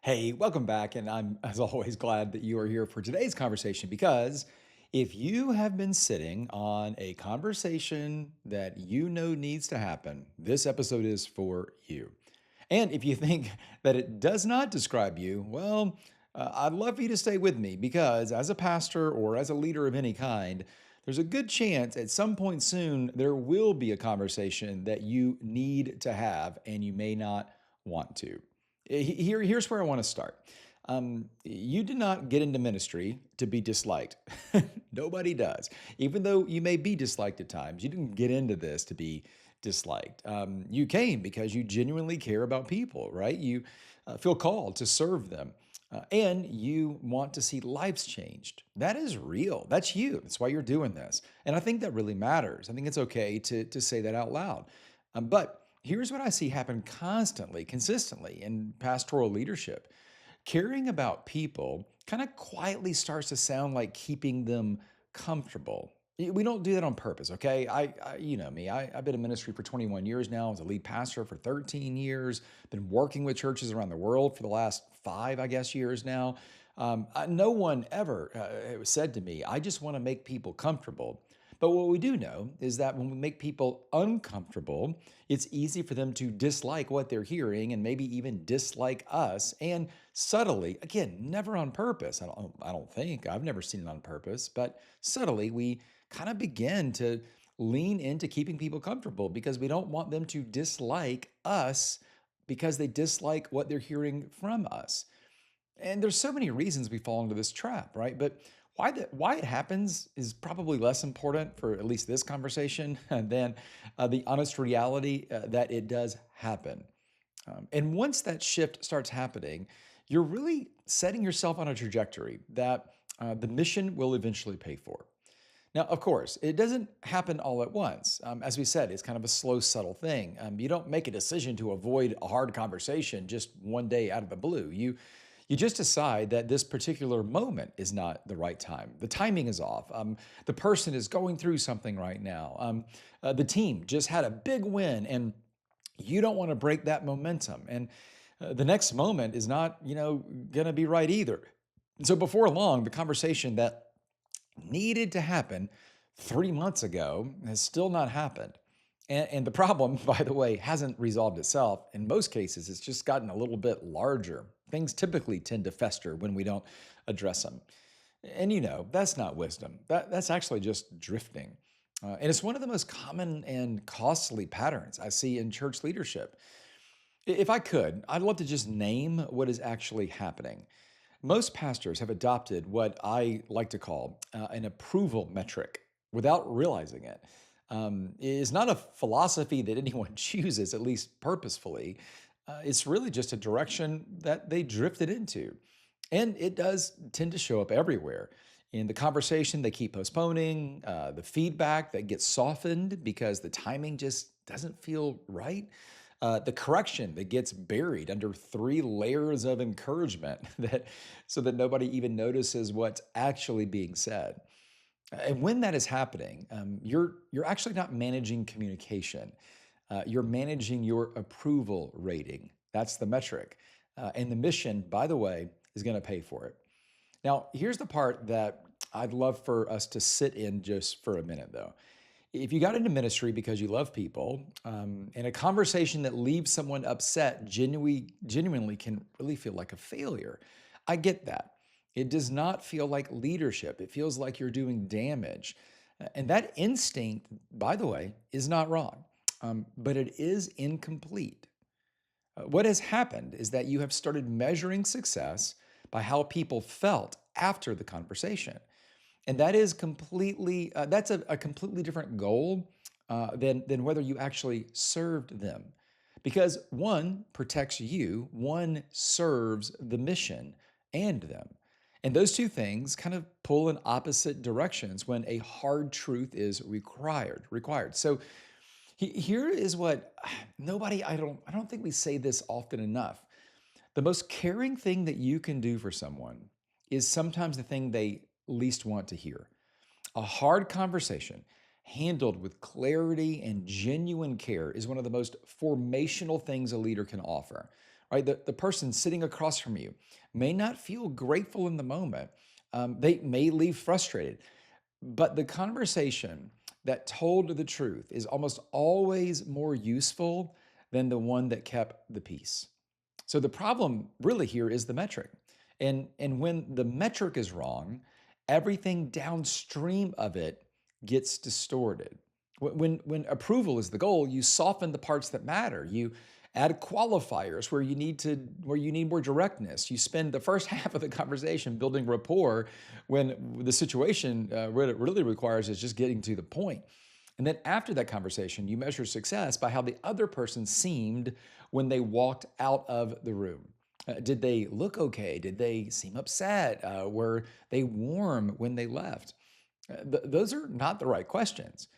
Hey, welcome back. And I'm, as always, glad that you are here for today's conversation because if you have been sitting on a conversation that you know needs to happen, this episode is for you. And if you think that it does not describe you, well, I'd love for you to stay with me because as a pastor or as a leader of any kind, there's a good chance at some point soon there will be a conversation that you need to have and you may not want to. Here's where I want to start. You did not get into ministry to be disliked. Nobody does. Even though you may be disliked at times, you didn't get into this to be disliked. You came because you genuinely care about people, right? You feel called to serve them. And you want to see lives changed. That is real. That's you. That's why you're doing this. And I think that really matters. I think it's okay to say that out loud. But here's what I see happen constantly, consistently in pastoral leadership. Caring about people kind of quietly starts to sound like keeping them comfortable. We don't do that on purpose, okay? You know me. I've been in ministry for 21 years now. I was a lead pastor for 13 years. Been working with churches around the world for the last 5, I guess, years now. No one ever said to me, "I just want to make people comfortable." But what we do know is that when we make people uncomfortable, it's easy for them to dislike what they're hearing and maybe even dislike us. And subtly, again, never on purpose. I don't think, I've never seen it on purpose, but subtly, we kind of begin to lean into keeping people comfortable because we don't want them to dislike us because they dislike what they're hearing from us. And there's so many reasons we fall into this trap, right? But why it happens is probably less important for at least this conversation than the honest reality that it does happen. And once that shift starts happening, you're really setting yourself on a trajectory that the mission will eventually pay for. Now, of course, it doesn't happen all at once. As we said, it's kind of a slow, subtle thing. You don't make a decision to avoid a hard conversation just one day out of the blue. You just decide that this particular moment is not the right time. The timing is off. The person is going through something right now. The team just had a big win, and you don't want to break that momentum. And the next moment is not, going to be right either. So before long, the conversation that needed to happen 3 months ago has still not happened. And the problem, by the way, hasn't resolved itself. In most cases, it's just gotten a little bit larger. Things typically tend to fester when we don't address them. And that's not wisdom. That's actually just drifting. And it's one of the most common and costly patterns I see in church leadership. If I could, I'd love to just name what is actually happening. Most pastors have adopted what I like to call an approval metric without realizing it. It is not a philosophy that anyone chooses, at least purposefully. It's really just a direction that they drifted into. And it does tend to show up everywhere. In the conversation they keep postponing, the feedback that gets softened because the timing just doesn't feel right, the correction that gets buried under 3 layers of encouragement that so that nobody even notices what's actually being said. And when that is happening, you're actually not managing communication. You're managing your approval rating. That's the metric. And the mission, by the way, is going to pay for it. Now, here's the part that I'd love for us to sit in just for a minute, though. If you got into ministry because you love people, and a conversation that leaves someone upset genuinely can really feel like a failure. I get that. It does not feel like leadership. It feels like you're doing damage. And that instinct, by the way, is not wrong, but it is incomplete. What has happened is that you have started measuring success by how people felt after the conversation. And that is that's a completely different goal than whether you actually served them. Because one protects you, one serves the mission and them. And those two things kind of pull in opposite directions when a hard truth is required. So here is what nobody, I don't think we say this often enough. The most caring thing that you can do for someone is sometimes the thing they least want to hear. A hard conversation handled with clarity and genuine care is one of the most formational things a leader can offer. right? The person sitting across from you may not feel grateful in the moment. They may leave frustrated, but the conversation that told the truth is almost always more useful than the one that kept the peace. So the problem really here is the metric. And when the metric is wrong, everything downstream of it gets distorted. When approval is the goal, you soften the parts that matter. You add qualifiers where you need more directness. You spend the first half of the conversation building rapport when the situation what it really requires is just getting to the point. And then after that conversation, you measure success by how the other person seemed when they walked out of the room. Did they look okay? Did they seem upset? Were they warm when they left? Those are not the right questions.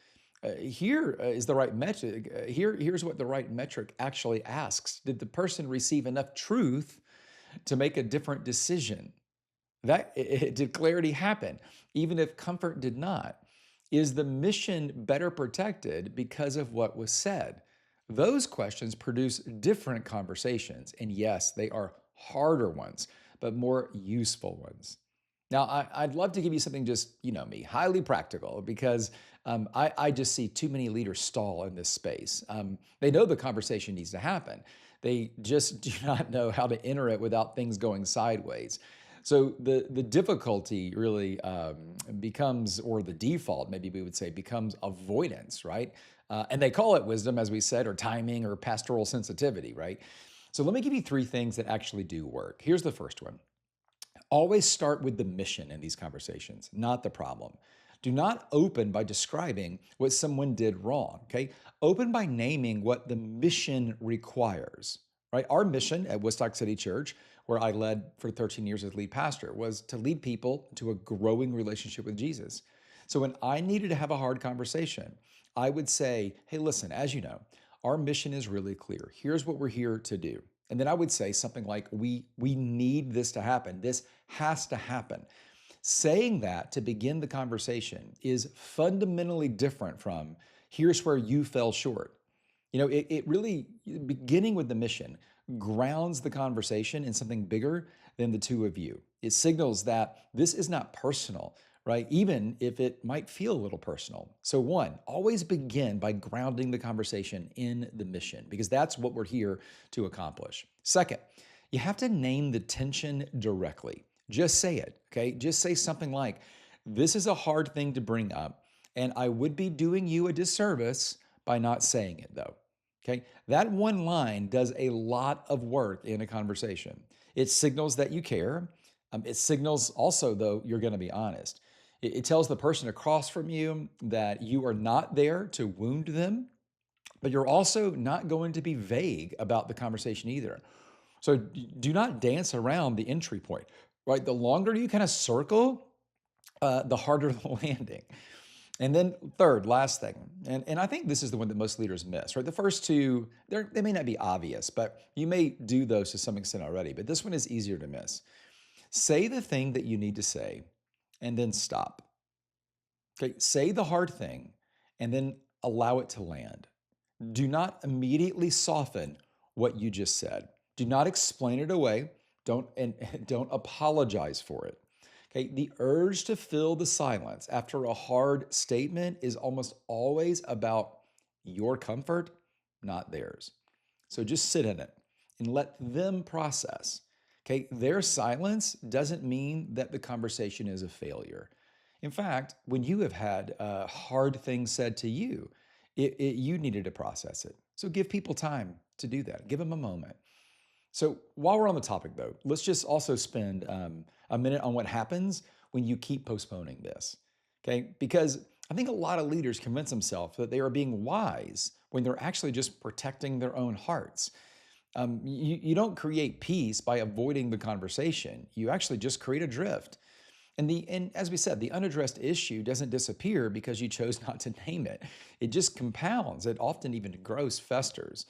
Here is the right metric. Here's what the right metric actually asks. Did the person receive enough truth to make a different decision? Did clarity happen, even if comfort did not? Is the mission better protected because of what was said? Those questions produce different conversations. And yes, they are harder ones, but more useful ones. Now, I'd love to give you something just, you know me, highly practical because I just see too many leaders stall in this space. They know the conversation needs to happen. They just do not know how to enter it without things going sideways. So the difficulty really becomes, or the default, maybe we would say, becomes avoidance, right? And they call it wisdom, as we said, or timing, or pastoral sensitivity, right? So let me give you three things that actually do work. Here's the first one. Always start with the mission in these conversations, not the problem. Do not open by describing what someone did wrong, okay? Open by naming what the mission requires, right? Our mission at Woodstock City Church, where I led for 13 years as lead pastor, was to lead people to a growing relationship with Jesus. So when I needed to have a hard conversation, I would say, hey, listen, as you know, our mission is really clear. Here's what we're here to do. And then I would say something like, we need this to happen. This has to happen. Saying that to begin the conversation is fundamentally different from, here's where you fell short. You know, it really, beginning with the mission, grounds the conversation in something bigger than the two of you. It signals that this is not personal, right? Even if it might feel a little personal. So, one, always begin by grounding the conversation in the mission, because that's what we're here to accomplish. Second, you have to name the tension directly. Just say it, okay? Just say something like, this is a hard thing to bring up, and I would be doing you a disservice by not saying it, though. Okay, that one line does a lot of work in a conversation. It signals that you care. It signals also, though, you're going to be honest. It tells the person across from you that you are not there to wound them, but you're also not going to be vague about the conversation either. So do not dance around the entry point, right? The longer you kind of circle, the harder the landing. And then third, last thing, and I think this is the one that most leaders miss, right? The first two, they may not be obvious, but you may do those to some extent already, but this one is easier to miss. Say the thing that you need to say and then stop. Okay, say the hard thing and then allow it to land. Do not immediately soften what you just said. Do not explain it away. Don't apologize for it. Okay, the urge to fill the silence after a hard statement is almost always about your comfort, not theirs. So just sit in it and let them process. Okay, their silence doesn't mean that the conversation is a failure. In fact, when you have had hard things said to you, you needed to process it. So give people time to do that. Give them a moment. So while we're on the topic, though, let's just also spend a minute on what happens when you keep postponing this, okay? Because I think a lot of leaders convince themselves that they are being wise when they're actually just protecting their own hearts. You don't create peace by avoiding the conversation. You actually just create a drift. And as we said, the unaddressed issue doesn't disappear because you chose not to name it. It just compounds. It often even grows, festers.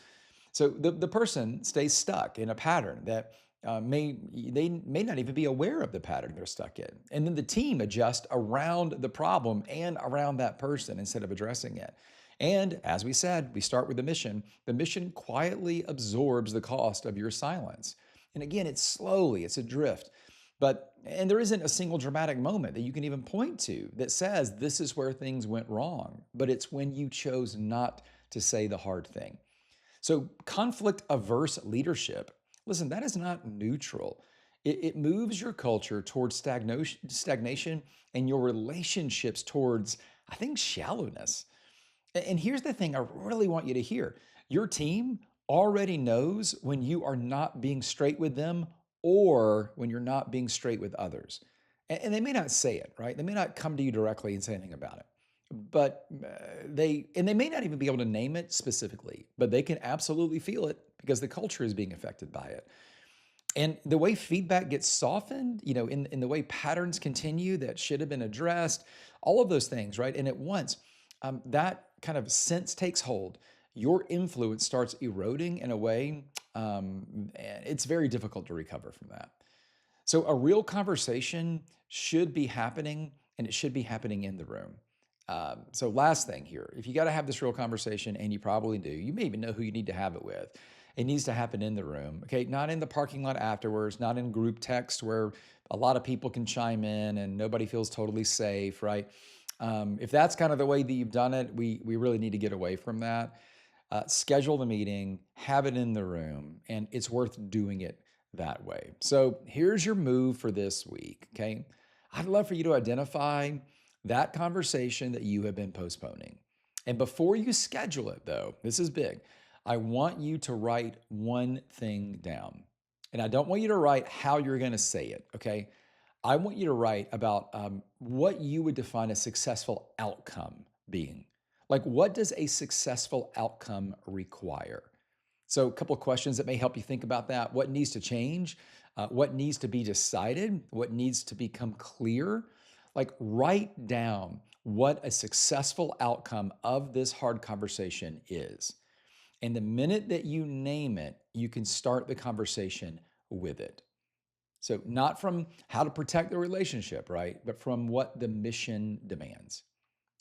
So the person stays stuck in a pattern that they may not even be aware of the pattern they're stuck in. And then the team adjusts around the problem and around that person instead of addressing it. And as we said, we start with the mission. The mission quietly absorbs the cost of your silence. And again, it's slowly, it's a drift. And there isn't a single dramatic moment that you can even point to that says this is where things went wrong, but it's when you chose not to say the hard thing. So, conflict averse leadership, listen, that is not neutral. It moves your culture towards stagnation and your relationships towards, I think, shallowness. And here's the thing I really want you to hear: your team already knows when you are not being straight with them or when you're not being straight with others. And they may not say it, right? They may not come to you directly and say anything about it. But they may not even be able to name it specifically, but they can absolutely feel it because the culture is being affected by it. And the way feedback gets softened, in the way patterns continue that should have been addressed, all of those things, right? And at once, that kind of sense takes hold. Your influence starts eroding in a way, and it's very difficult to recover from that. So, a real conversation should be happening, and it should be happening in the room. So, last thing here, if you got to have this real conversation, and you probably do, you may even know who you need to have it with. It needs to happen in the room, okay? Not in the parking lot afterwards, not in group text where a lot of people can chime in and nobody feels totally safe, right? If that's kind of the way that you've done it, we really need to get away from that. Schedule the meeting, have it in the room, and it's worth doing it that way. So here's your move for this week, okay? I'd love for you to identify that conversation that you have been postponing. And before you schedule it, though, this is big. I want you to write one thing down. And I don't want you to write how you're going to say it, okay? I want you to write about what you would define a successful outcome being. Like, what does a successful outcome require? So, a couple of questions that may help you think about that. What needs to change? What needs to be decided? What needs to become clear? Like, write down what a successful outcome of this hard conversation is. And the minute that you name it, you can start the conversation with it. So, not from how to protect the relationship, right? But from what the mission demands.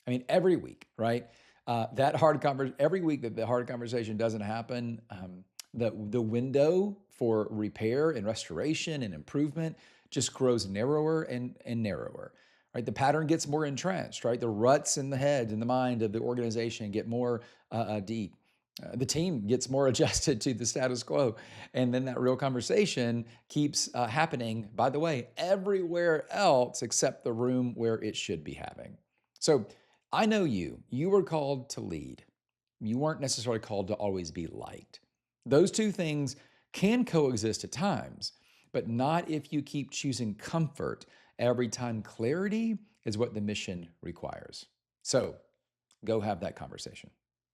I mean, every week, right? Every week that the hard conversation doesn't happen, the window for repair and restoration and improvement just grows narrower and narrower, right? The pattern gets more entrenched, right? The ruts in the head and the mind of the organization get more deep. The team gets more adjusted to the status quo. And then that real conversation keeps happening, by the way, everywhere else except the room where it should be having. So I know you. You were called to lead. You weren't necessarily called to always be liked. Those two things can coexist at times, but not if you keep choosing comfort every time clarity is what the mission requires. So go have that conversation.